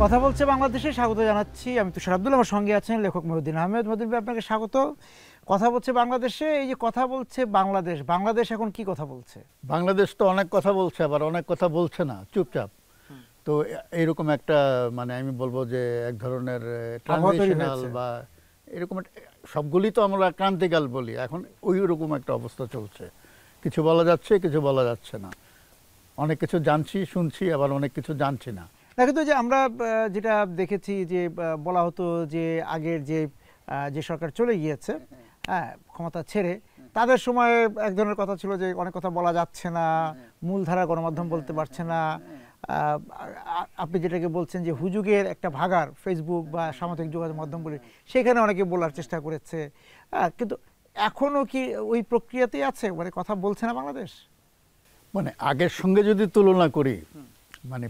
কথা বলছে বাংলাদেশে স্বাগত জানাচ্ছি। আমি তুষার আব্দুল, আমার সঙ্গে আছেন লেখক মহিউদ্দিন আহমেদ। মহিউদ্দিন ভাই, আপনাকে স্বাগত। কথা বলছে বাংলাদেশে, এই যে কথা বলছে বাংলাদেশ, বাংলাদেশ এখন কি কথা বলছে? বাংলাদেশ তো অনেক কথা বলছে, আবার অনেক কথা বলছে না, চুপচাপ। তো এইরকম একটা মানে আমি বলবো যে এক ধরনের ট্রানজিশনাল বা এরকম সবগুলি তো আমরা ক্রান্তিকাল বলি, এখন ওই রকম একটা অবস্থা চলছে। কিছু বলা যাচ্ছে, কিছু বলা যাচ্ছে না। অনেক কিছু জানছি, শুনছি, আবার অনেক কিছু জানছি না। কিন্তু যে আমরা যেটা দেখেছি যে বলা হতো যে আগের যে সরকার চলে গিয়েছে, হ্যাঁ, ক্ষমতা ছেড়ে, তাদের সময় এক ধরনের কথা ছিল যে অনেক কথা বলা যাচ্ছে না, মূলধারা গণমাধ্যম বলতে পারছে না। আপনি যেটাকে বলছেন যে হুজুগের একটা ভাগার ফেসবুক বা সামাজিক যোগাযোগ মাধ্যম বলে, সেখানে অনেকে বলার চেষ্টা করেছে। কিন্তু এখনও কি ওই প্রক্রিয়াতেই আছে, মানে কথা বলছে না বাংলাদেশ? মানে আগের সঙ্গে যদি তুলনা করি, মানে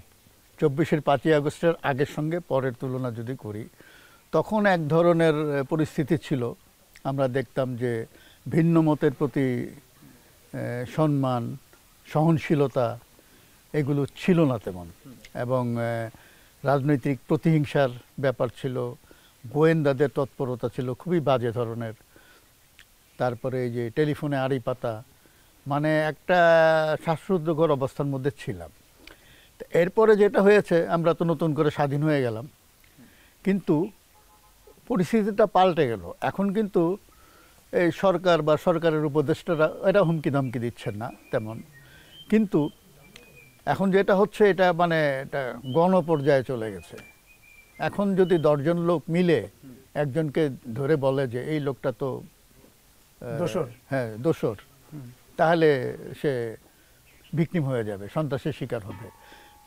24-এর 5ই আগস্টের আগের সঙ্গে পরের তুলনা যদি করি, তখন এক ধরনের পরিস্থিতি ছিল। আমরা দেখতাম যে ভিন্ন মতের প্রতি সম্মান, সহনশীলতা এগুলো ছিল না তেমন, এবং রাজনৈতিক প্রতিহিংসার ব্যাপার ছিল, গোয়েন্দাদের তৎপরতা ছিল খুবই বাজে ধরনের। তারপরে এই যে টেলিফোনে আড়ি পাতা, মানে একটা শ্বাসরুদ্ধকর অবস্থার মধ্যে ছিলাম। এরপরে যেটা হয়েছে, আমরা তো নতুন করে স্বাধীন হয়ে গেলাম, কিন্তু পরিস্থিতিটা পাল্টে গেল। এখন কিন্তু এই সরকার বা সরকারের উপদেষ্টারা এরা হুমকি ধামকি দিচ্ছেন না তেমন, কিন্তু এখন যেটা হচ্ছে এটা মানে এটা গণপর্যায়ে চলে গেছে। এখন যদি 10 জন লোক মিলে একজনকে ধরে বলে যে এই লোকটা তো দোষর, হ্যাঁ দোষর, তাহলে সে ভিকটিম হয়ে যাবে, সন্ত্রাসের শিকার হবে।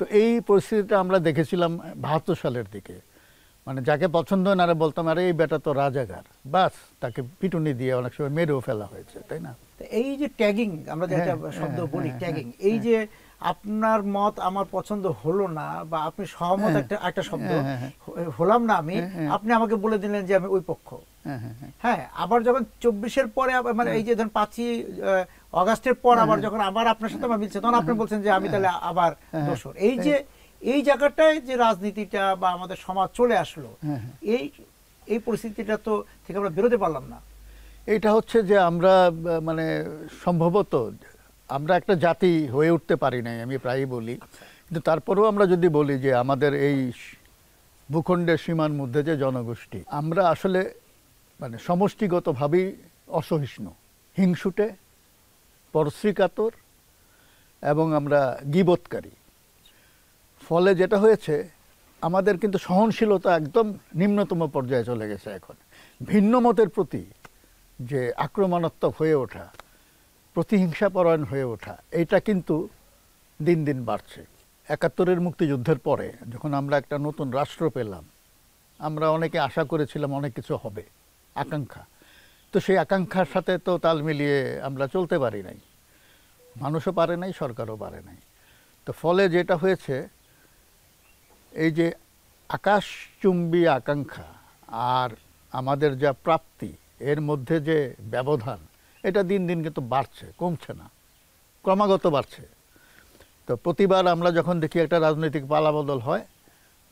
তো এই পরিস্থিতিটা আমরা দেখেছিলাম 72 সালের দিকে। মানে যাকে পছন্দ না বলতাম আরে এই বেটা তো রাজাকার, বাস তাকে পিটুনি দিয়ে অনেক সময় মেরেও ফেলা হয়েছে, তাই না? এই যে ট্যাগিং, আমরা যে একটা শব্দ বলি ট্যাগিং, এই যে আপনার মত আমার পছন্দ হলো না বা আপনি সহমত একটা শব্দ, হলাম না আমি, আপনি আমাকে বলে দিলেন যে আমি ওই পক্ষ। হ্যাঁ, আবার যখন 24-এর পরে মানে এই যে ধরুন 5ই আগস্টের পর আবার যখন আবার আপনার সাথে আমার মিলছে, তখন আপনি বলছেন যে আমি তাহলে আবার দোষর। এই যে এই জায়গাটায় যে রাজনীতিটা বা আমাদের সমাজ চলে আসলো, এই পরিস্থিতিটা তো থেকে আমরা বেরোতে পারলাম না। এটা হচ্ছে যে আমরা মানে সম্ভবত আমরা একটা জাতি হয়ে উঠতে পারি নাই, আমি প্রায়ই বলি। কিন্তু তারপরেও আমরা যদি বলি যে আমাদের এই ভূখণ্ডের সীমার মধ্যে যে জনগোষ্ঠী, আমরা আসলে মানে সমষ্টিগতভাবেই অসহিষ্ণু, হিংসুটে, পরশ্রীকাতর, এবং আমরা গীবতকারী। ফলে যেটা হয়েছে, আমাদের কিন্তু সহনশীলতা একদম নিম্নতম পর্যায়ে চলে গেছে। এখন ভিন্ন মতের প্রতি যে আক্রমণাত্মক হয়ে ওঠা, প্রতিহিংসাপরায়ণ হয়ে ওঠা, এটা কিন্তু দিন দিন বাড়ছে। 71-এর মুক্তিযুদ্ধের পরে যখন আমরা একটা নতুন রাষ্ট্র পেলাম, আমরা অনেকে আশা করেছিলাম অনেক কিছু হবে, আকাঙ্ক্ষা। তো সেই আকাঙ্ক্ষার সাথে তো তাল মিলিয়ে আমরা চলতে পারি নাই, মানুষও পারে নাই, সরকারও পারে নাই। তো ফলে যেটা হয়েছে, এই যে আকাশচুম্বী আকাঙ্ক্ষা আর আমাদের যা প্রাপ্তি, এর মধ্যে যে ব্যবধান, এটা দিন দিন কিন্তু বাড়ছে, কমছে না, ক্রমাগত বাড়ছে। তো প্রতিবার আমরা যখন দেখি একটা রাজনৈতিক পালাবদল হয়,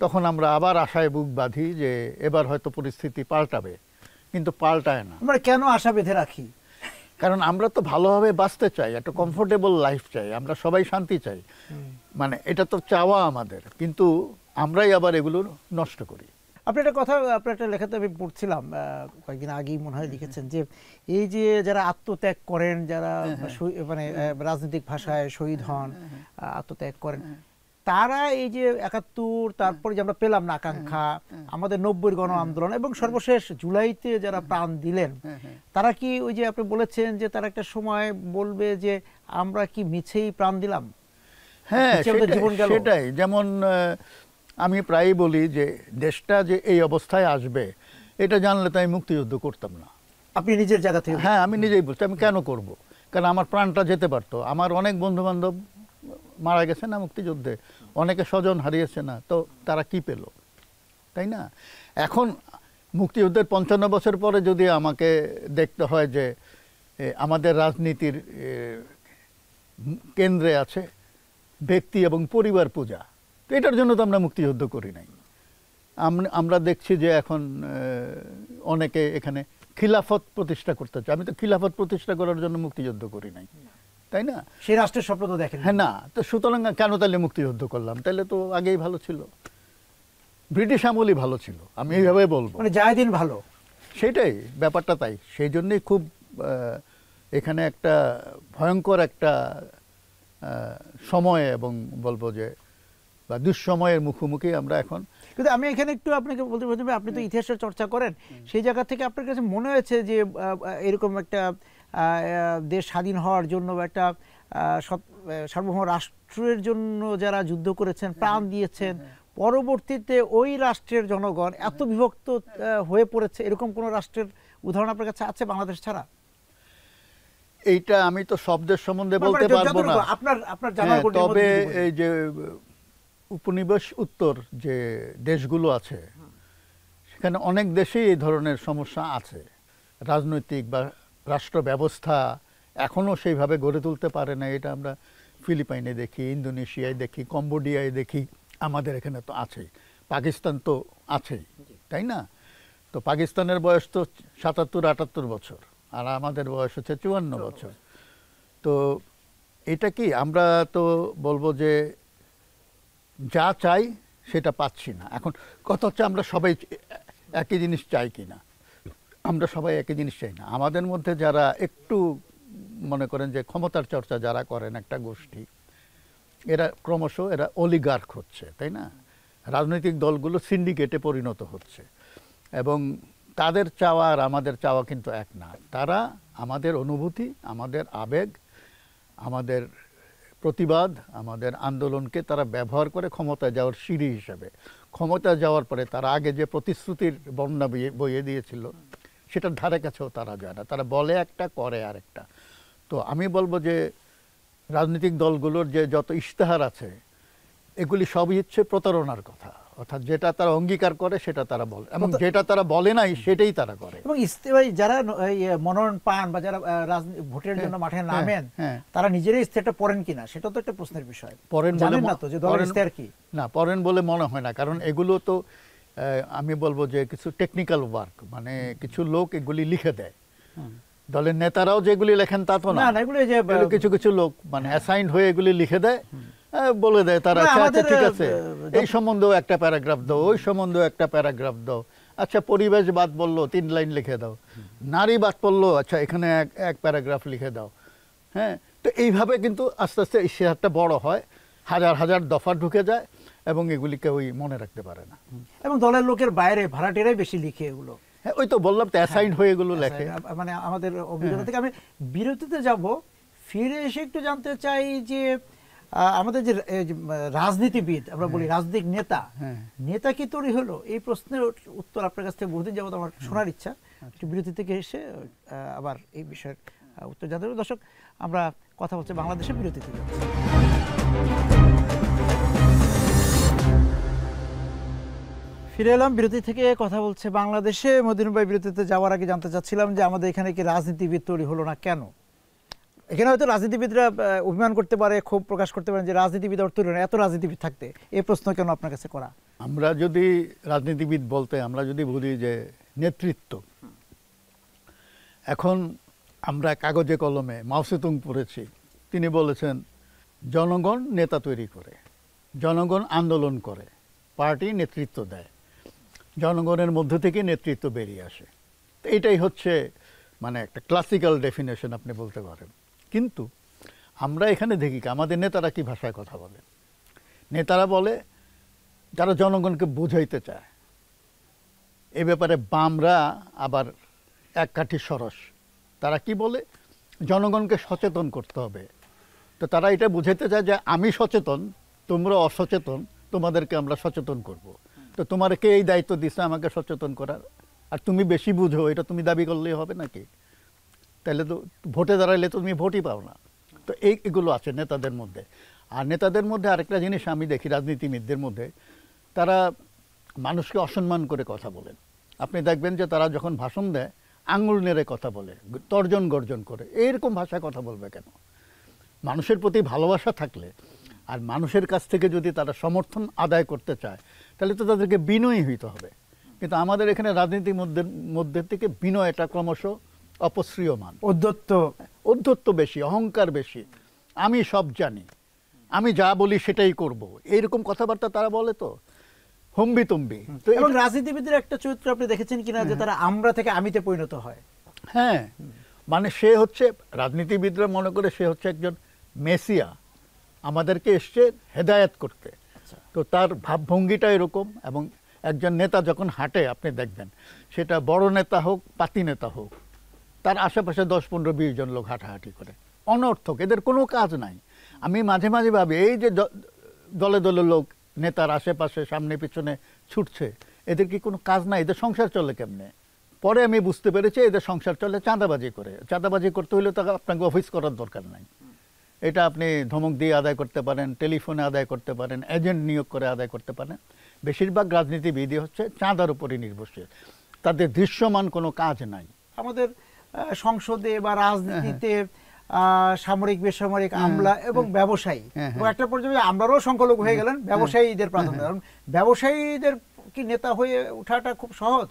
তখন আমরা আবার আশায় বুক বাঁধি যে এবার হয়তো পরিস্থিতি পাল্টাবে, কিন্তু পাল্টায় না। আমরা কেন আশা বেঁধে রাখি? কারণ আমরা তো ভালোভাবে বাঁচতে চাই, একটা কমফোর্টেবল লাইফ চাই, আমরা সবাই শান্তি চাই, মানে এটা তো চাওয়া আমাদের, কিন্তু আমরাই আবার এগুলো নষ্ট করি। আপনি একটা কথা, আপনার একটা লেখাতে আমি পড়ছিলাম কয়েকদিন আগেই মনে হয়, লিখেছেন যে এই যে যারা আত্মত্যাগ করেন, যারা মানে রাজনৈতিক ভাষায় শহীদ হন, আত্মত্যাগ করেন, তারা এই যে 71, তারপরে যে আমরা পেলাম না আকাঙ্ক্ষা, আমাদের 90-এর গণ আন্দোলন এবং সর্বশেষ জুলাইতে যারা প্রাণ দিলেন, তারা কি ওই যে আপনি বলেছেন যে তারা একটা সময় বলবে যে আমরা কি মিছেই প্রাণ দিলাম? হ্যাঁ, সেটাই। যেমন আমি প্রায়ই বলি যে দেশটা যে এই অবস্থায় আসবে, এটা জানলে তো আমি মুক্তিযুদ্ধ করতাম না। আপনি নিজের জায়গা থেকে? হ্যাঁ, আমি নিজেই বলছি, আমি কেন করব? কারণ আমার প্রাণটা যেতে পারতো। আমার অনেক বন্ধু বান্ধব মারা গেছে না মুক্তিযুদ্ধে, অনেকে স্বজন হারিয়েছে না, তো তারা কি পেল, তাই না? এখন মুক্তিযুদ্ধের 55 বছর পরে যদি আমাকে দেখতে হয় যে আমাদের রাজনীতির কেন্দ্রে আছে ব্যক্তি এবং পরিবার পূজা, তো এটার জন্য তো আমরা মুক্তিযুদ্ধ করি নাই। আমরা দেখছি যে এখন অনেকে এখানে খিলাফত প্রতিষ্ঠা করতে চায়। আমি তো খিলাফত প্রতিষ্ঠা করার জন্য মুক্তিযুদ্ধ করি নাই, তাই না? সেই রাষ্ট্রের স্বপ্ন তো দেখেন। হ্যাঁ, না তো সুতরাং কেন তাহলে মুক্তিযুদ্ধ করলাম? তাহলে তো আগেই ভালো ছিল, ব্রিটিশ আমলই ভালো ছিল, আমি এইভাবে বলবো। মানে জায়দিন ভালো, সেটাই ব্যাপারটা। তাই সেই জন্যই খুব এখানে একটা ভয়ঙ্কর একটা সময় এবং বলবো যে বা দুঃসময়ের মুখোমুখি আমরা এখন। কিন্তু আমি এখানে একটু আপনাকে বলতে পারি, আপনি তো ইতিহাসের চর্চা করেন, সেই জায়গা থেকে আপনার কাছে মনে হয়েছে যে এরকম একটা দেশ স্বাধীন হওয়ার জন্য বা একটা সার্বভৌম রাষ্ট্রের জন্য যারা যুদ্ধ করেছেন, প্রাণ দিয়েছেন, পরবর্তীতে ওই রাষ্ট্রের জনগণ এত বিভক্ত হয়ে পড়েছে, এরকম কোন রাষ্ট্রের উদাহরণ আপনার কাছে আছে বাংলাদেশ ছাড়া? এইটা আমি তো শব্দের সম্বন্ধে বলতে পারবো না, আপনার জানার গণ্ডির মধ্যে। তবে এই যে উপনিবেশ উত্তর যে দেশগুলো আছে, সেখানে অনেক দেশেই এই ধরনের সমস্যা আছে। রাজনৈতিক বা রাষ্ট্র ব্যবস্থা এখনো সেইভাবে গড়ে তুলতে পারে না। এটা আমরা ফিলিপাইনে দেখি, ইন্দোনেশিয়ায় দেখি, কম্বোডিয়ায় দেখি, আমাদের এখানে তো আছেই, পাকিস্তান তো আছেই, তাই না? তো পাকিস্তানের বয়স তো ৭৭-৭৮ বছর, আর আমাদের বয়স হচ্ছে ৫৪ বছর। তো এটা কি আমরা তো বলবো যে যা চাই সেটা পাচ্ছি না। এখন কথা হচ্ছে আমরা সবাই একই জিনিস চাই কি না। আমরা সবাই একই জিনিস চাই না। আমাদের মধ্যে যারা একটু মনে করেন যে ক্ষমতার চর্চা যারা করেন একটা গোষ্ঠী, এরা ক্রমশ এরা অলিগার্ক হচ্ছে, তাই না? রাজনৈতিক দলগুলো সিন্ডিকেটে পরিণত হচ্ছে, এবং তাদের চাওয়া আর আমাদের চাওয়া কিন্তু এক না। তারা আমাদের অনুভূতি, আমাদের আবেগ, আমাদের প্রতিবাদ, আমাদের আন্দোলনকে তারা ব্যবহার করে ক্ষমতায় যাওয়ার সিঁড়ি হিসাবে। ক্ষমতায় যাওয়ার পরে তারা আগে যে প্রতিশ্রুতির বন্যা বইয়ে দিয়েছিল, সেটার ধারে কাছেও তারা যায় না। তারা বলে একটা, করে আরেকটা। তো আমি বলবো যে রাজনৈতিক দলগুলোর যে যত ইশতেহার আছে, এগুলি সবই হচ্ছে প্রতারণার কথা। অর্থাৎ যেটা তারা অঙ্গীকার করে সেটা তারা বলে, এবং যেটা তারা বলে নাই সেটাই তারা করে। এবং যারা মনোনয়ন পান বা যারা ভোটের জন্য মাঠে নামেন, তারা নিজেরাই ইস্তেহারটা পড়েন কিনা, সেটা তো একটা প্রশ্নের বিষয়। পড়েন জানেন না তো যে দলের ইস্তেহার কি? না, পড়েন বলে মনে হয় না, কারণ এগুলো তো আমি বলবো যে কিছু টেকনিক্যাল ওয়ার্ক, মানে কিছু লোক এগুলি লিখে দেয়। দলের নেতারাও যেগুলি লেখেন তা তো না, এগুলো কিছু কিছু লোক মানে অ্যাসাইন্ড হয়ে এগুলি লিখে দেয়, বলে দেয় তারা, আচ্ছা ঠিক আছে এই সম্বন্ধেও একটা প্যারাগ্রাফ দাও, ওই সম্বন্ধেও একটা প্যারাগ্রাফ দাও, আচ্ছা পরিবেশবাদ বললো 3 লাইন লিখে দাও, নারীবাদ বললো আচ্ছা এখানে এক প্যারাগ্রাফ লিখে দাও। হ্যাঁ, তো এইভাবে কিন্তু আস্তে আস্তে ইশতেহারটা বড় হয়, হাজার হাজার দফা ঢুকে যায়, এবং এগুলি কেউই মনে রাখতে পারে না। এবং দলের লোকের বাইরে ভাড়াটেরাই বেশি লিখে এগুলো। হ্যাঁ, ওই তো বললাম তো অ্যাসাইন্ড হয়ে এগুলো লেখে। মানে আমাদের অভিজ্ঞতা থেকে আমি বিরতিতে যাব, ফিরে এসে একটু জানতে চাই যে আমাদের যে রাজনীতিবিদ, আমরা বলি রাজনৈতিক নেতা, নেতা কি তৈরি হলো, এই প্রশ্নের উত্তর আপনার কাছ থেকে বহুদিন যাবত আমার শোনার ইচ্ছা। একটু বিরতি থেকে এসে আবার এই বিষয়ের উত্তর জানতে হবে। দর্শক, আমরা কথা বলছি বাংলাদেশে, বিরতি থেকে। ফিরে এলাম বিরতি থেকে, কথা বলছে বাংলাদেশে। মদিনুর ভাই, বিরতিতে যাওয়ার আগে জানতে চাচ্ছিলাম যে আমাদের এখানে কি রাজনীতিবিদ তৈরি হলো না কেন? এখানে হয়তো রাজনীতিবিদরা অভিমান করতে পারে, ক্ষোভ প্রকাশ করতে পারেন যে রাজনীতিবিদ অর্থ না, এত রাজনীতিবিদ থাকতে এই প্রশ্ন কেন আপনার কাছে করা? আমরা যদি রাজনীতিবিদ বলতে আমরা যদি বলি যে নেতৃত্ব, এখন আমরা কাগজে কলমে মাও সেতুং পড়েছি, তিনি বলেছেন জনগণ নেতা তৈরি করে, জনগণ আন্দোলন করে, পার্টি নেতৃত্ব দেয়, জনগণের মধ্যে থেকে নেতৃত্ব বেরিয়ে আসে। তো এটাই হচ্ছে মানে একটা ক্লাসিক্যাল ডেফিনেশন আপনি বলতে পারেন। কিন্তু আমরা এখানে দেখি আমাদের নেতারা কি ভাষায় কথা বলে। নেতারা বলে যারা জনগণকে বুঝাইতে চায়। এ ব্যাপারে বামরা আবার এক কাঠি সরস। তারা কি বলে, জনগণকে সচেতন করতে হবে। তো তারা এটা বুঝাইতে চায় যে আমি সচেতন, তোমরা অসচেতন, তোমাদেরকে আমরা সচেতন করব। তো তোমার কে এই দায়িত্ব দিচ্ছে আমাকে সচেতন করার, আর তুমি বেশি বুঝো এটা তুমি দাবি করলেই হবে নাকি? তাহলে তো ভোটে দাঁড়াইলে তুমি ভোটই পাও না। তো এইগুলো আছে নেতাদের মধ্যে। আর নেতাদের মধ্যে আরেকটা জিনিস আমি দেখি রাজনীতিবিদদের মধ্যে, তারা মানুষকে অসম্মান করে কথা বলেন। আপনি দেখবেন যে তারা যখন ভাষণ দেয় আঙুল নেড়ে কথা বলে, তর্জন গর্জন করে। এইরকম ভাষায় কথা বলবে কেন? মানুষের প্রতি ভালোবাসা থাকলে আর মানুষের কাছ থেকে যদি তারা সমর্থন আদায় করতে চায়, তাহলে তো তাদেরকে বিনয়ী হইতে হবে। কিন্তু আমাদের এখানে রাজনীতির মধ্যে থেকে বিনয়টা ক্রমশ অপশ্রিয়মান, ঔদ্ধত্য বেশি, অহংকার বেশি, আমি সব জানি, আমি যা বলি সেটাই করব, এইরকম কথাবার্তা তারা বলে। তো হম্বিতম্বি। তো এবং রাজনীতিবিদের একটা চরিত্র আপনি দেখেছেন কিনা যে তারা আমরা থেকে আমিতে পরিণত হয়। হ্যাঁ, মানে সে হচ্ছে, রাজনীতিবিদরা মনে করে সে হচ্ছে একজন মেসিয়া, আমাদেরকে এসছে হেদায়েত করতে। তো তার ভাবভঙ্গিটা এরকম। এবং একজন নেতা যখন হাঁটে আপনি দেখবেন, সেটা বড় নেতা হোক, পাতি নেতা হোক, তার আশেপাশে 10-15-20 জন লোক হাঁটাহাঁটি করে, অনর্থক, এদের কোনো কাজ নাই। আমি মাঝে মাঝে ভাবি, এই যে দলে দলে লোক নেতার আশেপাশে সামনে পিছনে ছুটছে, এদের কি কোনো কাজ নাই? এদের সংসার চলে কেমনে? পরে আমি বুঝতে পেরেছি এদের সংসার চলে চাঁদাবাজি করে। চাঁদাবাজি করতে হলে তো আপনাকে অফিস করার দরকার নাই, এটা আপনি ধমক দিয়ে আদায় করতে পারেন, টেলিফোনে আদায় করতে পারেন, এজেন্ট নিয়োগ করে আদায় করতে পারেন। বেশিরভাগ রাজনীতিবিদই হচ্ছে চাঁদার উপরই নির্ভরশীল, তাদের দৃশ্যমান কোনো কাজ নাই। আমাদের সংসদে বা রাজনীতিতে সামরিক, বেসামরিক, আমলা এবং ব্যবসায়ী, একটা পর্যায়ে আমলারাও সংখ্যালঘু হয়ে গেলেন, ব্যবসায়ীদের প্রাধান্য। ব্যবসায়ীদের কি নেতা হয়ে ওঠাটা খুব সহজ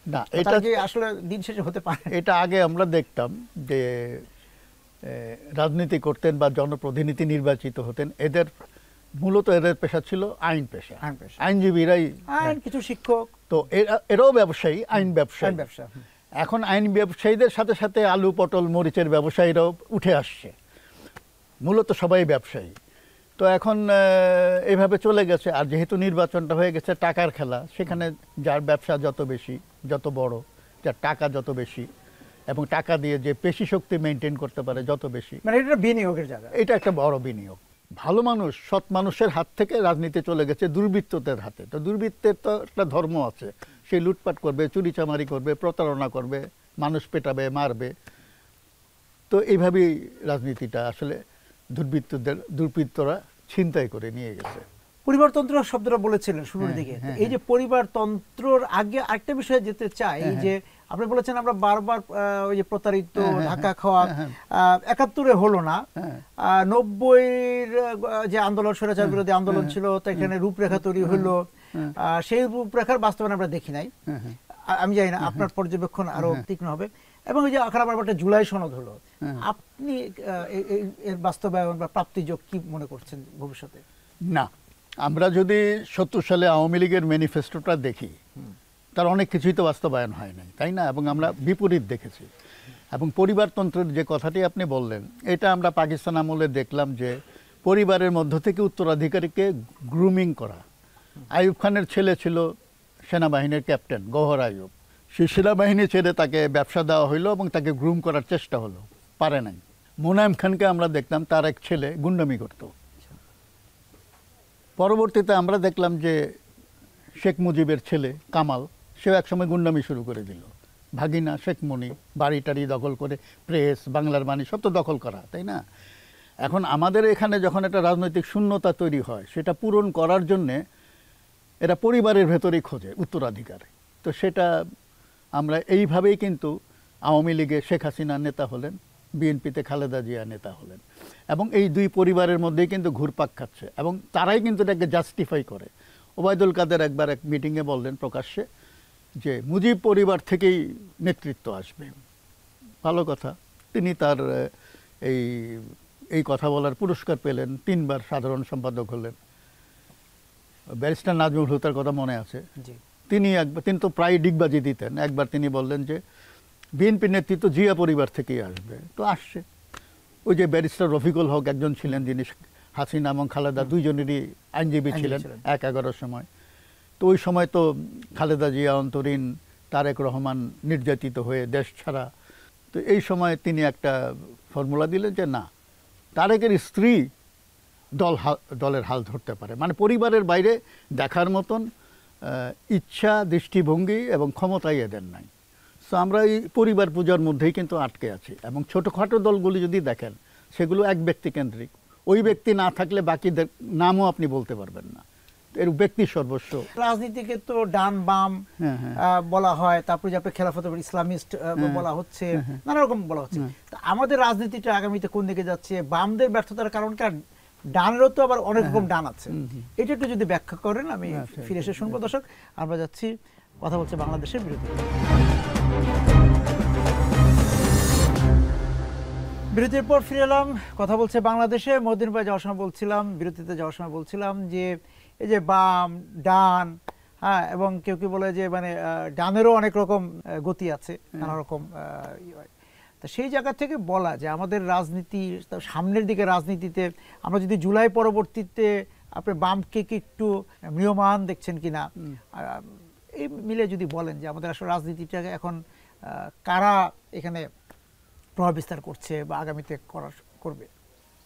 না, এটা কি আসলে দিন শেষে হতে পারে? এটা আগে আমরা দেখতাম যে রাজনীতি করতেন বা জনপ্রতিনিধি নির্বাচিত হতেন, এদের মূলত এদের পেশা ছিল আইন পেশা, আইনজীবীরাই, কিছু শিক্ষক, তো এরাও ব্যবসায়ী, আইন ব্যবসায়ী। এখন আইন ব্যবসায়ীদের সাথে সাথে আলু, পটল, মরিচের ব্যবসায়ীরাও উঠে আসছে, মূলত সবাই ব্যবসায়ী। তো এখন এইভাবে চলে গেছে। আর যেহেতু নির্বাচনটা হয়ে গেছে টাকার খেলা, সেখানে যার ব্যবসা যত বেশি, যত বড়, যার টাকা যত বেশি, এবং টাকা দিয়ে যে পেশি শক্তি মেনটেন করতে পারে যত বেশি, মানে এটা বিনিয়োগের জায়গা, এটা একটা বড় বিনিয়োগ। ভালো মানুষ, সৎ মানুষের হাত থেকে রাজনীতি চলে গেছে দুর্বৃত্তদের হাতে। তো দুর্বৃত্তের তো একটা ধর্ম আছে, সে লুটপাট করবে, চুরিচামারি করবে, প্রতারণা করবে, মানুষ পেটাবে, মারবে। তো এইভাবেই রাজনীতিটা আসলে দুর্বৃত্তরা ছিনতাই করে নিয়ে গেছে। পরিবারতন্ত্র শব্দটা বলেছিলেন শুরুর দিকে, এই যে পরিবারতন্ত্রর আগে আরেকটা বিষয়ে যেতে চাই, যে আপনি বলেছেন আমরা বারবার ওই যে প্রতারিত, ধাক্কা খাওয়া, ৭১ হলো না, ৯০-এর যে আন্দোলন, স্বৈরাচার বিরোধী আন্দোলন ছিল, তো এখানে রূপরেখা তৈরি হলো, সেই রূপরেখার বাস্তবায়ন আমরা দেখি নাই। আমি জানি না, আপনার পর্যবেক্ষণ আরো তীক্ষ্ণ হবে। এবং ওই যে আবার একটা জুলাই সনদ হলো, আপনি এর বাস্তবায়ন বা প্রাপ্তিযোগ কি মনে করছেন ভবিষ্যতে? না, আমরা যদি ৭০ সালে আওয়ামী লীগের ম্যানিফেস্টোটা দেখি, তার অনেক কিছুই তো বাস্তবায়ন হয় নাই, তাই না? এবং আমরা বিপরীত দেখেছি। এবং পরিবারতন্ত্রের যে কথাটি আপনি বললেন, এটা আমরা পাকিস্তান আমলে দেখলাম যে পরিবারের মধ্য থেকে উত্তরাধিকারীকে গ্রুমিং করা। আইয়ুব খানের ছেলে ছিল সেনাবাহিনীর ক্যাপ্টেন, গওহর আইয়ুব। সেই সেনাবাহিনী ছেড়ে তাকে ব্যবসা দেওয়া হইলো এবং তাকে গ্রুম করার চেষ্টা হলো, পারে নাই। মোনায়েম খানকে আমরা দেখলাম তার এক ছেলে গুন্ডামি করত। পরবর্তীতে আমরা দেখলাম যে শেখ মুজিবের ছেলে কামাল, সেও একসময় গুন্ডামি শুরু করে দিল। ভাগিনা শেখ মনি বাড়ি টাড়ি দখল করে, প্রেস, বাংলার বাণী সব তো দখল করা, তাই না? এখন আমাদের এখানে যখন একটা রাজনৈতিক শূন্যতা তৈরি হয়, সেটা পূরণ করার জন্যে এরা পরিবারের ভেতরেই খোঁজে উত্তরাধিকার। তো সেটা আমরা এইভাবেই, কিন্তু আওয়ামী লীগে শেখ হাসিনা নেতা হলেন, বিএনপিতে খালেদা জিয়া নেতা হলেন, এবং এই দুই পরিবারের মধ্যেই কিন্তু ঘুরপাক খাচ্ছে, এবং তারাই কিন্তু এটাকে জাস্টিফাই করে। ওবায়দুল কাদের একবার এক মিটিংয়ে বললেন প্রকাশ্যে যে মুজিব পরিবার থেকেই নেতৃত্ব আসবে। ভালো কথা, তিনি তার এই কথা বলার পুরস্কার পেলেন, 3 বার সাধারণ সম্পাদক হলেন। ব্যারিস্টার নাজমুল হুদার কথা মনে আছে, তিনি তো প্রায় ডিগবাজি দিতেন। একবার তিনি বললেন যে বিএনপি নেতৃত্ব জিয়া পরিবার থেকেই আসবে, তো আসছে। ওই যে ব্যারিস্টার রফিকুল হক একজন ছিলেন, যিনি হাসিনা এবং খালেদা দুইজনেরই আইনজীবী ছিলেন ১-১১ সময়। তো ওই সময় তো খালেদা জিয়া অন্তরীণ, তারেক রহমান নির্যাতিত হয়ে দেশ ছাড়া। তো এই সময় তিনি একটা ফর্মুলা দিলেন যে না, তারেকের স্ত্রী দলের হাল ধরতে পারে, মানে পরিবারের বাইরে দেখার মতন ইচ্ছা, দৃষ্টিভঙ্গি এবং ক্ষমতাই এদের নাই। সো আমরা এই পরিবার পূজার মধ্যেই কিন্তু আটকে আছি। এবং ছোটোখাটো দলগুলি যদি দেখেন, সেগুলো এক ব্যক্তি কেন্দ্রিক। ওই ব্যক্তি না থাকলে বাকিদের নামও আপনি বলতে পারবেন না, এর ব্যক্তি সর্বস্ব। রাজনীতিকে তো ডান বাম বলা হয়, তারপরে যে আপনি খেলাফত ইসলামিস্ট বলা হচ্ছে, নানা রকম বলা হচ্ছে। আমাদের রাজনীতিটা আগামীতে কোন দিকে যাচ্ছে? বামদের ব্যর্থতার কারণ কি? ডানেরও তো আবার অনেক রকম ডান আছে, এটা একটু যদি ব্যাখ্যা করেন আমি ফিরে এসে শুনবো। দর্শক, আমরা যাচ্ছি কথা বলছে বাংলাদেশের বিরোধী। বিরতির পর ফিরে এলাম, কথা বলছে বাংলাদেশে। মহিউদ্দিন ভাই যাওয়ার সময় বলছিলাম, বিরতিতে যাওয়ার সময় বলছিলাম যে এই যে বাম ডান, হ্যাঁ, এবং কেউ কেউ বলে যে মানে ডানেরও অনেক রকম গতি আছে, নানা রকম তা সেই জায়গা থেকে বলা যে আমাদের রাজনীতি সামনের দিকে রাজনীতিতে আমরা যদি জুলাই পরবর্তীতে আপনি বামকে কি একটু ম্রিয়মান দেখছেন কিনা, এই মিলে যদি বলেন যে আমাদের আসলে রাজনীতিটাকে এখন কারা এখানে প্রভাব বিস্তার করছে বা আগামীতে করবে।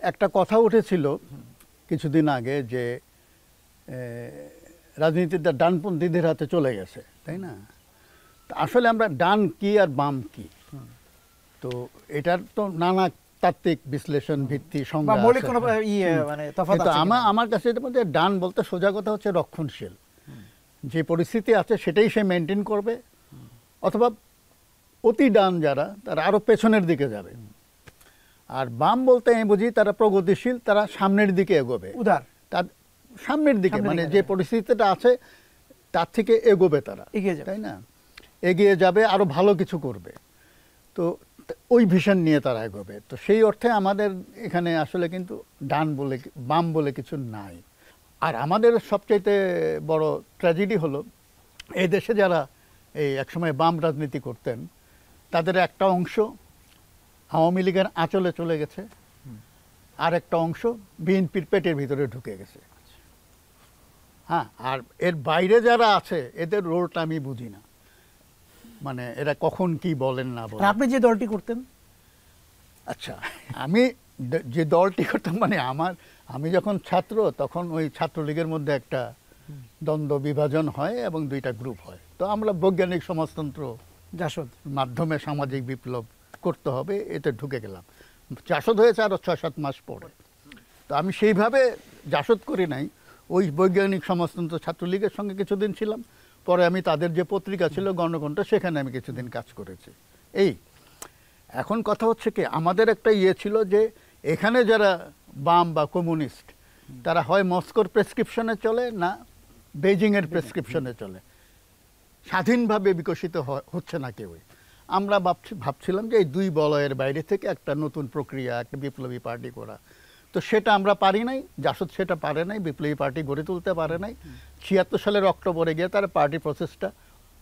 একটা কথা উঠেছিল কিছুদিন আগে যে রাজনীতিটা ডানপন্থীদের হাতে চলে গেছে, তাই না? আসলে আমরা ডান কি আর বাম কি, তো এটার তো নানা তাত্ত্বিক বিশ্লেষণ ভিত্তি সংজ্ঞা আছে। আমার কাছে এটার মধ্যে ডান বলতে সোজা কথা হচ্ছে রক্ষণশীল, যে পরিস্থিতি আছে সেটাই সে মেনটেন করবে, অথবা অতি ডান যারা তারা আরো পেছনের দিকে যাবে। আর বাম বলতে আমি বুঝি তারা প্রগতিশীল, তারা সামনের দিকে এগোবে, উদার, তার সামনের দিকে, মানে যে পরিস্থিতিটা আছে তার থেকে এগোবে, তারা তাই না, এগিয়ে যাবে, আরো ভালো কিছু করবে। তো ওই ভিশন নিয়ে তারা এগোবে। তো সেই অর্থে আমাদের এখানে আসলে কিন্তু ডান বলে বাম বলে কিছু নাই। আর আমাদের সবচাইতে বড় ট্র্যাজেডি হলো এই দেশে যারা এই একসময় বাম রাজনীতি করতেন তাদের একটা অংশ আওয়ামী লীগের আঁচলে চলে গেছে, আর একটা অংশ বিএনপির পেটের ভিতরে ঢুকে গেছে। হ্যাঁ, আর এর বাইরে যারা আছে এদের রোলটা আমি বুঝি না, মানে এরা কখন কি বলেন না বলেন। আপনি যে দলটি করতেন, আচ্ছা আমি যে দলটি করতাম মানে আমি যখন ছাত্র তখন ওই ছাত্রলীগের মধ্যে একটা দ্বন্দ্ব বিভাজন হয় এবং দুইটা গ্রুপ হয়। তো আমরা বৈজ্ঞানিক সমাজতন্ত্র জাসদ মাধ্যমে সামাজিক বিপ্লব করতে হবে, এতে ঢুকে গেলাম। জাসদ হয়েছে আরো 6-7 মাস পরে। তো আমি সেইভাবে জাসদ করি নাই, ওই বৈজ্ঞানিক সমাজতন্ত্র ছাত্রলীগের সঙ্গে কিছুদিন ছিলাম, পরে আমি তাদের যে পত্রিকা ছিল গণকণ্ঠ, সেখানে আমি কিছুদিন কাজ করেছি। এই এখন কথা হচ্ছে কি, আমাদের একটা ইয়ে ছিল যে এখানে যারা বাম বা কমিউনিস্ট তারা হয় মস্কোর প্রেসক্রিপশনে চলে, না বেজিংয়ের প্রেসক্রিপশনে চলে, স্বাধীনভাবে বিকশিত হচ্ছে না কেউই। আমরা ভাবছিলাম যে এই দুই বলয়ের বাইরে থেকে একটা নতুন প্রক্রিয়া, একটা বিপ্লবী পার্টি করা। তো সেটা আমরা পারি নাই, জাসদ সেটা পারে নাই, বিপ্লবী পার্টি গড়ে তুলতে পারে নাই। 76 সালের অক্টোবরে গিয়ে তারা পার্টি প্রসেসটা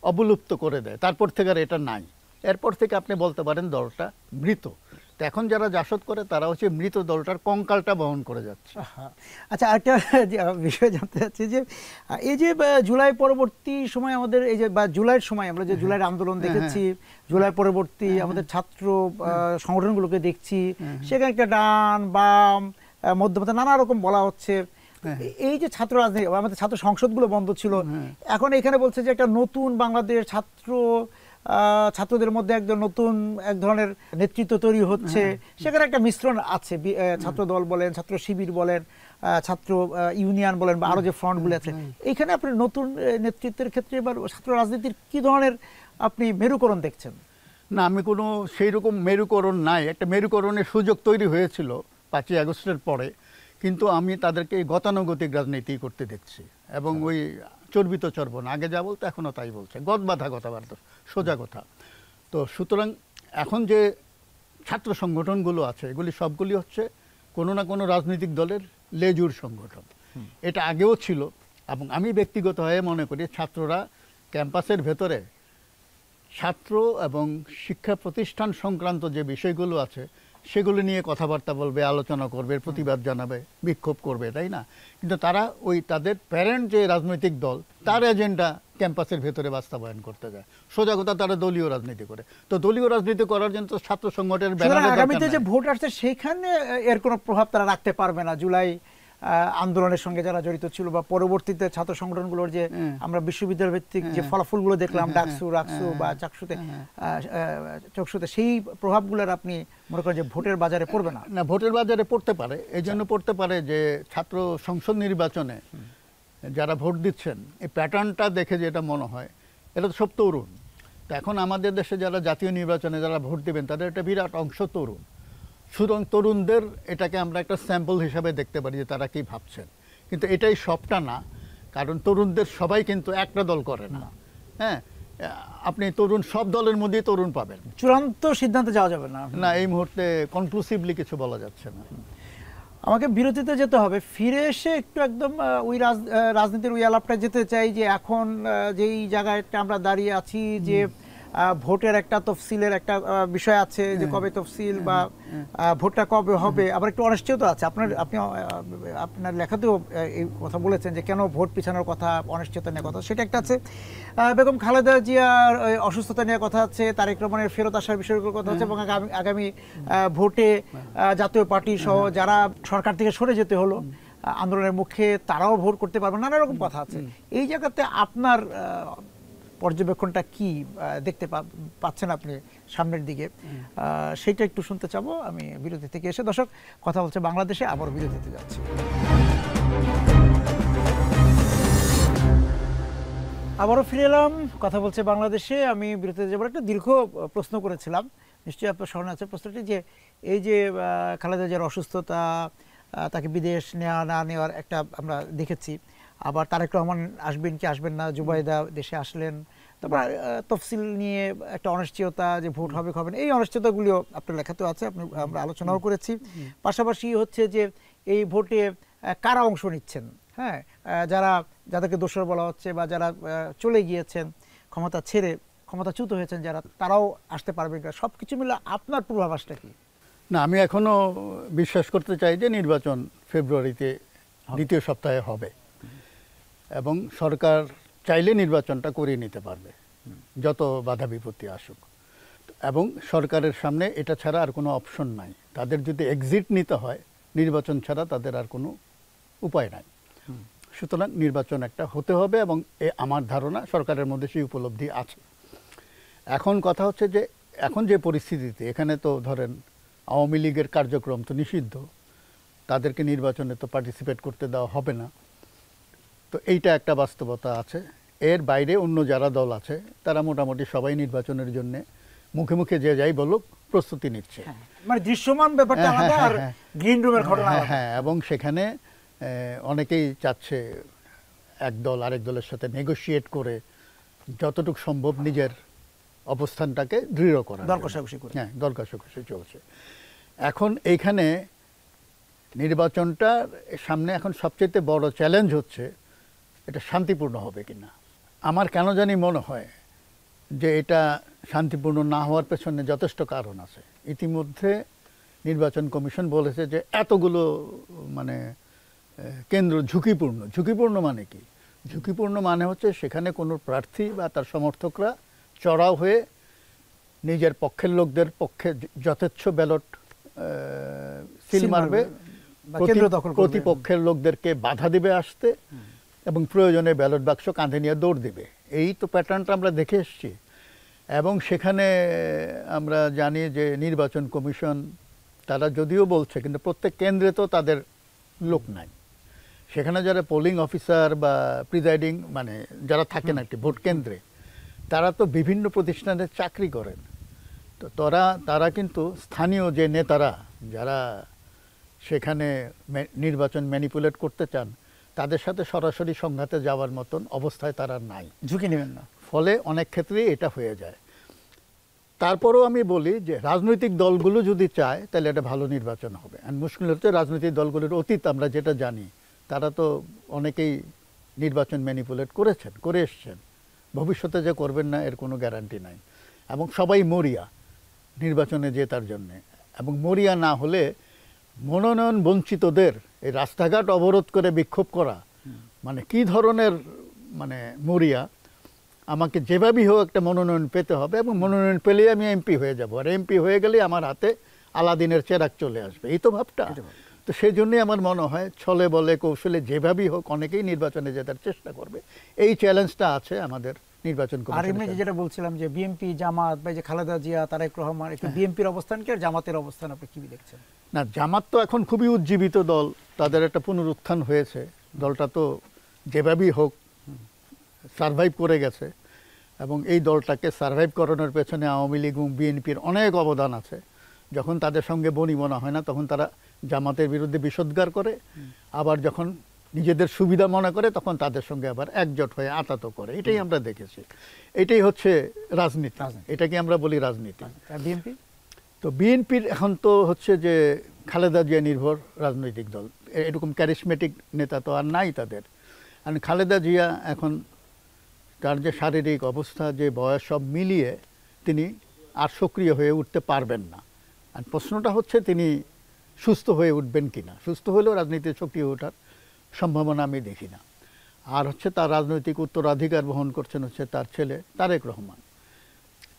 অবলুপ্ত করে দেয়, তারপর থেকে আর এটা নাই। এরপর থেকে আপনি বলতে পারেন দলটা মৃত। তো এখন যারা জাসদ করে তারা হচ্ছে মৃত দলটার কঙ্কালটা বহন করে যাচ্ছে। আচ্ছা, একটা বিষয় জানতে চাচ্ছি যে এই যে জুলাই পরবর্তী সময় আমাদের এই যে বা জুলাইয়ের সময় আমরা যে জুলাইয়ের আন্দোলন দেখেছি, জুলাই পরবর্তী আমাদের ছাত্র সংগঠনগুলোকে দেখছি, সেখানে একটা ডান বাম মধ্যপন্থা নানা রকম বলা হচ্ছে। এই যে ছাত্র রাজনীতি, আমাদের ছাত্র সংসদগুলো বন্ধ ছিল, এখন এখানে বলছে যে একটা নতুন বাংলাদেশ ছাত্রদের মধ্যে একজন নতুন এক ধরনের নেতৃত্ব তৈরি হচ্ছে, সেখানে একটা মিশ্রণ আছে। ছাত্র দল বলেন, ছাত্র শিবির বলেন, ছাত্র ইউনিয়ন বলেন, বা আরো যে ফ্রন্টগুলো আছে, এইখানে আপনি নতুন নেতৃত্বের ক্ষেত্রে এবার ছাত্র রাজনীতির কি ধরনের আপনি মেরুকরণ দেখছেন? না, আমি কোনো সেই রকম মেরুকরণ নাই। একটা মেরুকরণের সুযোগ তৈরি হয়েছিল 5ই আগস্টের পরে, কিন্তু আমি তাদেরকে গতানুগতিক রাজনীতি করতে দেখছি, এবং ওই চর্বিত চর্বণ, আগে যা বলতো এখনো তাই বলছে, গদবাধা কথাবার্তা, সোজা কথা। তো সুতরাং এখন যে ছাত্র সংগঠনগুলো আছে এগুলি সবগুলি হচ্ছে কোনো না কোনো রাজনৈতিক দলের লেজুর সংগঠন। এটা আগেও ছিল, এবং আমি ব্যক্তিগতভাবে মনে করি ছাত্ররা ক্যাম্পাসের ভেতরে ছাত্র এবং শিক্ষা প্রতিষ্ঠান সংক্রান্ত যে বিষয়গুলো আছে সেগুলো নিয়ে কথাবার্তা বলবে, আলোচনা করবে, প্রতিবাদ জানাবে, বিক্ষোভ করবে, তাই না? কিন্তু তারা ওই তাদের প্যারেন্ট যে রাজনৈতিক দল তার এজেন্ডা ক্যাম্পাসের ভেতরে বাস্তবায়ন করতে যায়। সোজা কথা, তারা দলীয় রাজনীতি করে। তো দলীয় রাজনীতি করার জন্য তো ছাত্র সংগঠনের ব্যানারে আগামীতে যে ভোট আসছে সেখানে এর কোনো প্রভাব তারা রাখতে পারবে না। জুলাই আন্দোলনের সঙ্গে যারা জড়িত ছিল বা পরবর্তীতে ছাত্র সংগঠনগুলোর যে আমরা বিশ্ববিদ্যালয় ভিত্তিক যে ফলাফলগুলো দেখলাম ডাকসু, রাকসু বা চকসুতে, সেই প্রভাবগুলোর আপনি মনে করেন যে ভোটের বাজারে পড়বে না? না, ভোটের বাজারে পড়তে পারে। এই জন্য পড়তে পারে যে ছাত্র সংসদ নির্বাচনে যারা ভোট দিচ্ছেন এই প্যাটার্নটা দেখে যেটা মনে হয়, এটা তো সব তরুণ। তো এখন আমাদের দেশে যারা জাতীয় নির্বাচনে যারা ভোট দেবেন তাদের একটা বিরাট অংশ তরুণ। সুতরাং তরুণদের এটাকে আমরা একটা স্যাম্পল হিসাবে দেখতে পারি যে তারা কি ভাবছেন, কিন্তু এটাই সবটা না, কারণ তরুণদের সবাই কিন্তু একটা দল করে না। হ্যাঁ, আপনি তরুণ সব দলের মধ্যেই তরুণ পাবেন। চূড়ান্ত সিদ্ধান্তে যাওয়া যাবে না, না এই মুহূর্তে কনক্লুসিভলি কিছু বলা যাচ্ছে না। আমাকে বিরতিতে যেতে হবে। ফিরে এসে একটু একদম ওই রাজনীতির ওই আলাপটা যেতে চাই যে এখন যেই জায়গাটা আমরা দাঁড়িয়ে আছি, যে ভোটের একটা তফসিলের একটা বিষয় আছে, যে কবে তফসিল বা ভোটটা কবে হবে, আবার একটু অনিশ্চয়তা আছে। আপনি আপনার লেখাতেও এই কথা বলেছেন যে কেন ভোট পিছানোর কথা, অনিশ্চয়তা নিয়ে কথা, সেটা একটা আছে। বেগম খালেদা জিয়ার অসুস্থতা নিয়ে কথা আছে, তারেক রহমানের ফেরত আসার বিষয়গুলোর কথা আছে, এবং আগামী ভোটে জাতীয় পার্টি সহ যারা সরকার থেকে সরে যেতে হলো আন্দোলনের মুখে, তারাও ভোট করতে পারবে, নানা রকম কথা আছে। এই জায়গাতে আপনার পর্যবেক্ষণটা কি দেখতে পাচ্ছেন আপনি সামনের দিকে, সেটা একটু শুনতে চাবো আমি বিরতি থেকে এসে। দর্শক, কথা বলছে বাংলাদেশে, আবার বিরতিতে যাচ্ছি। আবারও ফিরে এলাম, কথা বলছে বাংলাদেশে। আমি বিরতিতে যাবার একটা দীর্ঘ প্রশ্ন করেছিলাম, নিশ্চয়ই আপনার স্মরণে আছে প্রশ্নটি, যে এই যে খালেদা জিয়ার অসুস্থতা, তাকে বিদেশ নেওয়া না নেওয়ার একটা আমরা দেখেছি, আবার তারেক রহমান আসবেন কি আসবেন না, জুবাইদা দেশে আসলেন, তারপর তফসিল নিয়ে একটা অনিশ্চয়তা, যে ভোট হবে হবে না, এই অনিশ্চয়তাগুলিও আপনার লেখাতেও আছে, আমরা আলোচনাও করেছি। পাশাপাশি হচ্ছে যে এই ভোটে কারা অংশ নিচ্ছেন, হ্যাঁ, যাদেরকে দোষর বলা হচ্ছে বা যারা চলে গিয়েছেন, ক্ষমতা ছেড়ে ক্ষমতাচ্যুত হয়েছেন যারা, তারাও আসতে পারবেন কিনা, সব কিছু মিলে আপনার পূর্বাভাসটা কি? না, আমি এখনো বিশ্বাস করতে চাই যে নির্বাচন ফেব্রুয়ারিতে দ্বিতীয় সপ্তাহে হবে, এবং সরকার চাইলে নির্বাচনটা করিয়ে নিতে পারবে যত বাধা বিপত্তি আসুক, এবং সরকারের সামনে এটা ছাড়া আর কোনো অপশন নাই। তাদের যদি এক্সিট নিতে হয় নির্বাচন ছাড়া, তাদের আর কোনো উপায় নাই। সুতরাং নির্বাচন একটা হতে হবে, এবং আমার ধারণা সরকারের মধ্যে সেই উপলব্ধি আছে। এখন কথা হচ্ছে যে এখন যে পরিস্থিতিতে, এখানে তো ধরেন আওয়ামী লীগের কার্যক্রম তো নিষিদ্ধ, তাদেরকে নির্বাচনে তো পার্টিসিপেট করতে দেওয়া হবে না, তো এইটা একটা বাস্তবতা আছে। এর বাইরে অন্য যারা দল আছে তারা মোটামুটি সবাই নির্বাচনের জন্য মুখে মুখে যে যাই বলুক প্রস্তুতি নিচ্ছে, মানে দৃশ্যমান ব্যাপারটা আলাদা আর গ্রিন রুমের ঘটনা আলাদা। হ্যাঁ, এবং সেখানে অনেকেই চাচ্ছে এক দল আরেক দলের সাথে নেগোশিয়েট করে যতটুকু সম্ভব নিজের অবস্থানটাকে দৃঢ় করা, দর কষাকষি করে, হ্যাঁ, দর কষাকষি চলছে। এখন এইখানে নির্বাচনটার সামনে এখন সবচেয়ে বড় চ্যালেঞ্জ হচ্ছে এটা শান্তিপূর্ণ হবে কিনা। আমার কেন জানি মনে হয় যে এটা শান্তিপূর্ণ না হওয়ার পেছনে যথেষ্ট কারণ আছে। ইতিমধ্যে নির্বাচন কমিশন বলেছে যে এতগুলো মানে কেন্দ্র ঝুঁকিপূর্ণ মানে কি? ঝুঁকিপূর্ণ মানে হচ্ছে সেখানে কোনো প্রার্থী বা তার সমর্থকরা চড়াও হয়ে নিজের পক্ষের লোকদের পক্ষে যথেচ্ছ ব্যালট সিল মারবে, প্রতিপক্ষের লোকদেরকে বাধা দিবে আসতে, এবং প্রয়োজনে ব্যালট বাক্স কাঁধে নিয়ে দৌড় দিবে। এই তো প্যাটার্নটা আমরা দেখে এসেছি। এবং সেখানে আমরা জানি যে নির্বাচন কমিশন তারা যদিও বলছে, কিন্তু প্রত্যেক কেন্দ্রে তো তাদের লোক নাই। সেখানে যারা পোলিং অফিসার বা প্রিজাইডিং মানে যারা থাকেন আর কি ভোট কেন্দ্রে, তারা তো বিভিন্ন প্রতিষ্ঠানে চাকরি করেন। তো তারা কিন্তু স্থানীয় যে নেতারা যারা সেখানে নির্বাচন ম্যানিপুলেট করতে চান, তাদের সাথে সরাসরি সংঘাতে যাওয়ার মতন অবস্থায় তারা নাই, ঝুঁকি নেবেন না। ফলে অনেক ক্ষেত্রেই এটা হয়ে যায়। তারপরেও আমি বলি যে রাজনৈতিক দলগুলো যদি চায় তাহলে এটা ভালো নির্বাচন হবে। আর মুশকিল হচ্ছে রাজনৈতিক দলগুলোর অতীত আমরা যেটা জানি, তারা তো অনেকেই নির্বাচন ম্যানিপুলেট করে এসছেন, ভবিষ্যতে যে করবেন না এর কোনো গ্যারান্টি নাই। এবং সবাই মরিয়া নির্বাচনে জেতার জন্যে, এবং মরিয়া না হলে মনোনয়ন বঞ্চিতদের এই রাস্তাঘাট অবরোধ করে বিক্ষোভ করা মানে কি ধরনের মানে মরিয়া। আমাকে যেভাবেই হোক একটা মনোনয়ন পেতে হবে, এবং মনোনয়ন পেলেই আমি এমপি হয়ে যাব, আর এমপি হয়ে গেলেই আমার হাতে আলাদিনের চেরাগ চলে আসবে, এই তো ভাবটা। তো সেই জন্যই আমার মনে হয় ছলে বলে কৌশলে যেভাবেই হোক অনেকেই নির্বাচনে জেতার চেষ্টা করবে। এই চ্যালেঞ্জটা আছে আমাদের নির্বাচন কমিশনের। আর এমনি যেটা বলছিলাম যে বিএনপি জামাত বা যে খালেদা জিয়া তারেক রহমান, একটু বিএনপির অবস্থান কি আর জামাতের অবস্থান আপনি কি দেখছেন? না, জামাত তো এখন খুবই উজ্জীবিত দল, তাদের একটা পুনরুত্থান হয়েছে, দলটা তো যেভাবেই হোক সারভাইভ করে গেছে, এবং এই দলটাকে সারভাইভ করানোর পেছনে আওয়ামী লীগ এবং বিএনপির অনেক অবদান আছে। যখন তাদের সঙ্গে বনিবনা হয় না তখন তারা জামাতের বিরুদ্ধে বিষোদ্গার করে, আবার যখন নিজেদের সুবিধা মনে করে তখন তাদের সঙ্গে আবার একজোট হয়ে আতাত করে। এটাই আমরা দেখেছি, এটাই হচ্ছে রাজনীতি, এটাকে আমরা বলি রাজনীতি। বিএনপি তো বিএনপির এখন তো হচ্ছে যে খালেদা জিয়া নির্ভর রাজনৈতিক দল, এরকম ক্যারিসমেটিক নেতা তো আর নাই তাদের। আর খালেদা জিয়া এখন তার যে শারীরিক অবস্থা, যে বয়স, সব মিলিয়ে তিনি আর সক্রিয় হয়ে উঠতে পারবেন না। আর প্রশ্নটা হচ্ছে তিনি সুস্থ হয়ে উঠবেন কিনা। সুস্থ হলেও রাজনীতিতে সক্রিয় ওঠার সম্ভাবনা আমি দেখি না। আর হচ্ছে তার রাজনৈতিক উত্তরাধিকার বহন করছেন হচ্ছে তার ছেলে তারেক রহমান।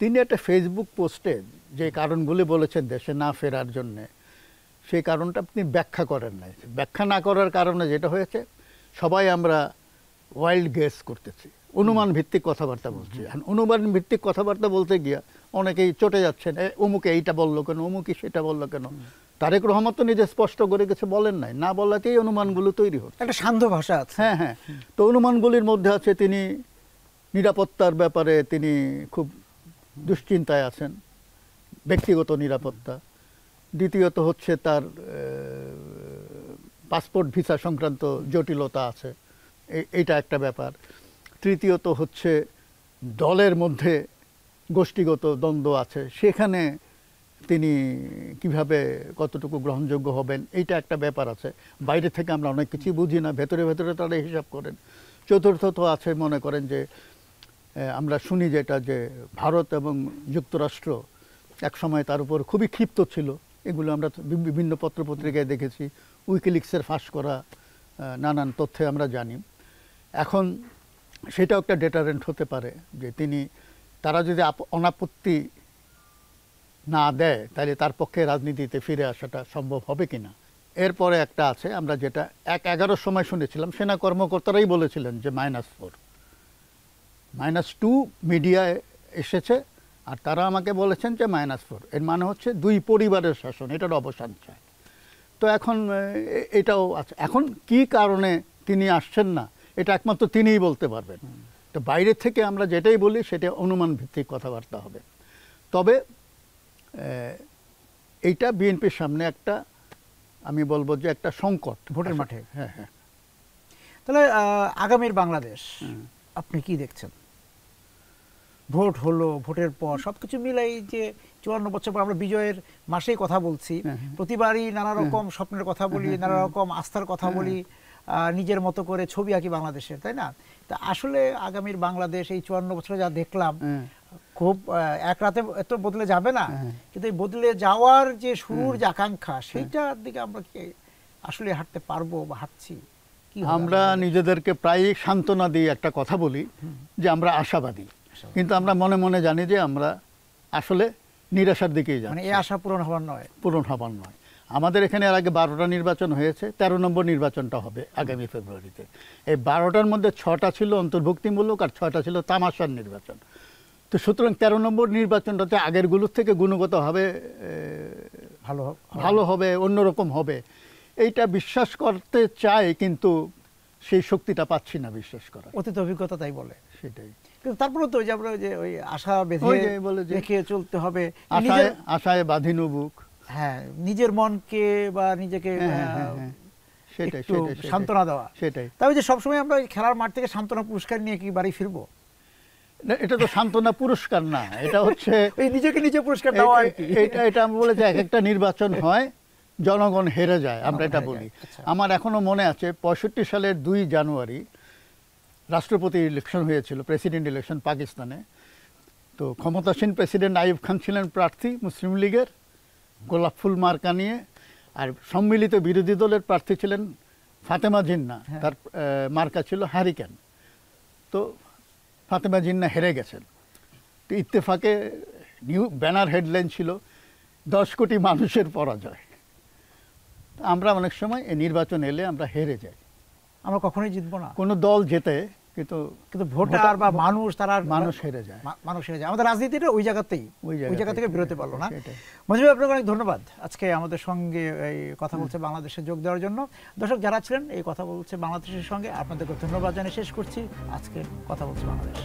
তিনি একটা ফেসবুক পোস্টে যে কারণগুলি বলেছেন দেশে না ফেরার জন্যে, সেই কারণটা আপনি ব্যাখ্যা করেন নাই। ব্যাখ্যা না করার কারণে যেটা হয়েছে, সবাই আমরা ওয়াইল্ড গেস করতেছি, অনুমান ভিত্তিক কথাবার্তা বলছি। আর অনুমান ভিত্তিক কথাবার্তা বলতে গিয়া অনেকেই চটে যাচ্ছেন, অমুকে এইটা বললো কেন, অমুকে সেটা বললো কেন। তারেক রহমান তো নিজে স্পষ্ট করে কিছু বলেন নাই, না বলাতেই অনুমানগুলো তৈরি হচ্ছে। একটা সান্ধ্য ভাষা আছে। হ্যাঁ হ্যাঁ, তো অনুমানগুলির মধ্যে আছে তিনি নিরাপত্তার ব্যাপারে তিনি খুব দুশ্চিন্তায় আছেন, ব্যক্তিগত নিরাপত্তা। দ্বিতীয়ত হচ্ছে তার পাসপোর্ট ভিসা সংক্রান্ত জটিলতা আছে, এইটা একটা ব্যাপার। তৃতীয়ত হচ্ছে দলের মধ্যে গোষ্ঠীগত দ্বন্দ্ব আছে, সেখানে তিনি কিভাবে কতটুকু গ্রহণযোগ্য হবেন, এইটা একটা ব্যাপার আছে। বাইরে থেকে আমরা অনেক কিছুই বুঝি না, ভেতরে ভেতরে তারা হিসাব করেন। চতুর্থত আছে মনে করেন যে আমরা শুনি যেটা যে ভারত এবং যুক্তরাষ্ট্র একসময় তার উপর খুবই ক্ষিপ্ত ছিল, এগুলো আমরা বিভিন্ন পত্রপত্রিকায় দেখেছি, উইকিলিক্সের ফাঁস করা নানান তথ্যে আমরা জানি। এখন সেটাও একটা ডেটারেন্ট হতে পারে যে তারা যদি অনাপত্তি না দেয় তাহলে তার পক্ষে রাজনীতিতে ফিরে আসাটা সম্ভব হবে কিনা। এরপরে একটা আছে, আমরা যেটা 1-11 সময় শুনেছিলাম, সেনা কর্মকর্তারাই বলেছিলেন যে -4, -2 মিডিয়ায় এসেছে, আর তারা আমাকে বলেছেন যে -4। এর মানে হচ্ছে দুই পরিবারের শাসন, এটার অবসান চায়। তো এখন এটাও আছে। এখন কি কারণে তিনি আসছেন না, এটা একমাত্র তিনিই বলতে পারবেন। তো বাইরে থেকে আমরা যেটাই বলি সেটা অনুমান ভিত্তিক কথাবার্তা হবে। তবে এইটা বিএনপির সামনে একটা, আমি বলবো যে একটা সংকট ভোটের মাঠে। হ্যাঁ হ্যাঁ। তাহলে আগামীর বাংলাদেশ আপনি কি দেখছেন? ভোট হলো, ভোটের পর সবকিছু মিলাই যে 54 বছর পর আমরা বিজয়ের মাসেই কথা বলছি, প্রতিবারই নানা রকম স্বপ্নের কথা বলি, নানা রকম আস্থার কথা বলি, নিজের মতো করে ছবি আঁকি বাংলাদেশের, তাই না? তা আসলে আগামীর বাংলাদেশ এই 54 বছরে যা দেখলাম, খুব এক রাতে এত বদলে যাবে না, কিন্তু এই বদলে যাওয়ার যে শুরুর যে আকাঙ্ক্ষা, সেইটার দিকে আমরা কি আসলে হাঁটতে পারবো বা হাঁটছি? আমরা নিজেদেরকে প্রায় সান্ত্বনা দিয়ে একটা কথা বলি যে আমরা আশাবাদী, কিন্তু আমরা মনে মনে জানি যে আমরা আসলে নিরাশার দিকেই যাচ্ছি। মানে এই আশা পূরণ হবার নয়। আমাদের এখানে এর আগে 12টা নির্বাচন হয়েছে, 13 নম্বর নির্বাচনটা হবে আগামী ফেব্রুয়ারিতে। এই 12টার মধ্যে 6টা ছিল অন্তর্ভুক্তিমূলক আর 6টা ছিল তামাশার নির্বাচন। তো সুতরাং 13 নম্বর নির্বাচনটাতে আগেরগুলোর থেকে গুণগতভাবে ভালো হবে, অন্যরকম হবে, এইটা বিশ্বাস করতে চাই, কিন্তু সেই শক্তিটা পাচ্ছি না বিশ্বাস করা। অতীত অভিজ্ঞতা তাই বলে। সেটাই। কিন্তু তারপরে তো যে আমরা যে ওই আশা বেঁধে রেখে চলতে হবে, আশায় বাঁধিনু বুক। হ্যাঁ, নিজের মনকে বা নিজেকে সেটাই সান্ত্বনা দেওয়া। সেটাই। তবে যে সবসময় আমরা খেলার মাঠ থেকে সান্ত্বনা পুরস্কার নিয়ে কি বাড়ি ফিরবো? এটা তো সান্ত্বনা পুরস্কার না, এটা হচ্ছে নিজেকে নিজে পুরস্কার দেওয়া। এটা আমি বলে যে এক একটা নির্বাচন হয়, জনগণ হেরে যায়, আমরা এটা বলি। আমার এখনো মনে আছে 65 সালের 2 জানুয়ারি রাষ্ট্রপতি ইলেকশন হয়েছিল, প্রেসিডেন্ট ইলেকশন পাকিস্তানে। তো ক্ষমতাসীন প্রেসিডেন্ট আইয়ুব খান ছিলেন প্রার্থী মুসলিম লীগের, গোলাপ ফুল মার্কা নিয়ে, আর সম্মিলিত বিরোধী দলের প্রার্থী ছিলেন ফাতেমা জিন্না, তার মার্কা ছিল হ্যারিকেন। তো ফাতেমা জিন্না হেরে গেছেন। তো ইত্তেফাকে ব্যানার হেডলাইন ছিল 10 কোটি মানুষের পরাজয়। আমরা অনেক সময় এই নির্বাচন এলে আমরা হেরে যাই, আমরা কখনোই জিতবো না। কোনো দল জেতে, কিন্তু ভোটার বা মানুষ হেরে যায়। আমাদের রাজনীতিটা ওই জায়গা থেকে বেরোতে পারলো না। মজিব, আপনাকে অনেক ধন্যবাদ আজকে আমাদের সঙ্গে এই কথা বলছে বাংলাদেশে যোগ দেওয়ার জন্য। দর্শক যারা ছিলেন এই কথা বলছে বাংলাদেশের সঙ্গে, আপনাদেরকে ধন্যবাদ জানিয়ে শেষ করছি আজকে কথা বলছে বাংলাদেশ।